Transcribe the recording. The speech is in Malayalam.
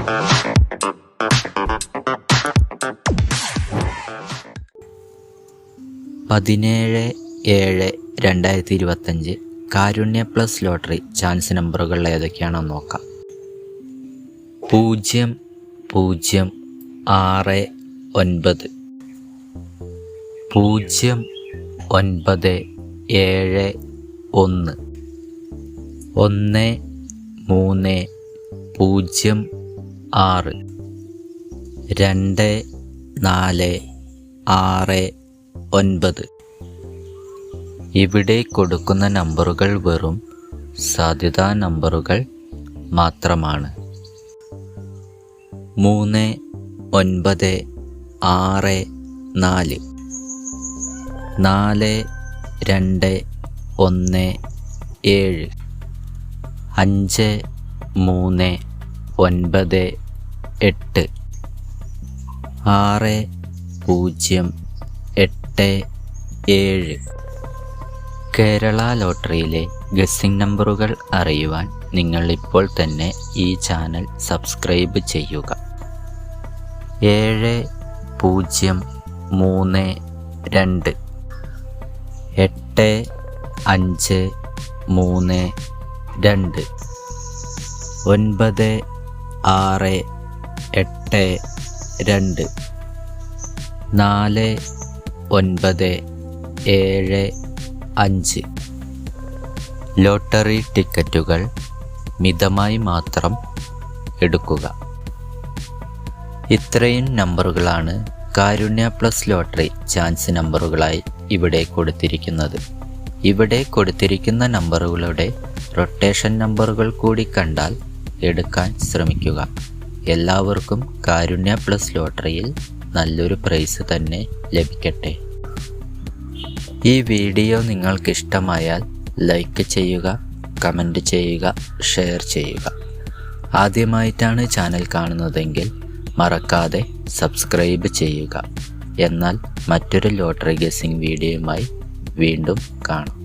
(17/7/2025) കാരുണ്യ പ്ലസ് ലോട്ടറി ചാൻസ് നമ്പറുകൾ ഏതൊക്കെയാണെന്ന് നോക്കാം. 0, 0, 6, 9, 0, 9, 7, 1, 1, 3, 0, 6, 2, 4, 6, 9. ഇവിടെ കൊടുക്കുന്ന നമ്പറുകൾ വെറും സാധ്യതാ നമ്പറുകൾ മാത്രമാണ്. 3, 9, 6, 4, 4, 2, 1, 7, 5, 3, 9, 8, 6, 0, 8, 7. കേരള ലോട്ടറിയിലെ ഗസ്സിംഗ് നമ്പറുകൾ അറിയുവാൻ നിങ്ങൾ ഇപ്പോൾ തന്നെ ഈ ചാനൽ സബ്സ്ക്രൈബ് ചെയ്യുക. 7, 0, 3, 2, 8, 5, 3, 2, 9, 6, 8, 2, 4, 9, 7, 5. ലോട്ടറി ടിക്കറ്റുകൾ മിതമായി മാത്രം എടുക്കുക. ഇത്രയും നമ്പറുകളാണ് കാരുണ്യ പ്ലസ് ലോട്ടറി ചാൻസ് നമ്പറുകളായി ഇവിടെ കൊടുത്തിരിക്കുന്നത്. ഇവിടെ കൊടുത്തിരിക്കുന്ന നമ്പറുകളുടെ റൊട്ടേഷൻ നമ്പറുകൾ കൂടി കണ്ടാൽ എടുക്കാൻ ശ്രമിക്കുക. എല്ലാവർക്കും കാരുണ്യ പ്ലസ് ലോട്ടറിയിൽ നല്ലൊരു പ്രൈസ് തന്നെ ലഭിക്കട്ടെ. ഈ വീഡിയോ നിങ്ങൾക്കിഷ്ടമായാൽ ലൈക്ക് ചെയ്യുക, കമൻറ്റ് ചെയ്യുക, ഷെയർ ചെയ്യുക. ആദ്യമായിട്ടാണ് ചാനൽ കാണുന്നതെങ്കിൽ മറക്കാതെ സബ്സ്ക്രൈബ് ചെയ്യുക. എന്നാൽ മറ്റൊരു ലോട്ടറി ഗസ്സിംഗ് വീഡിയോയുമായി വീണ്ടും കാണാം.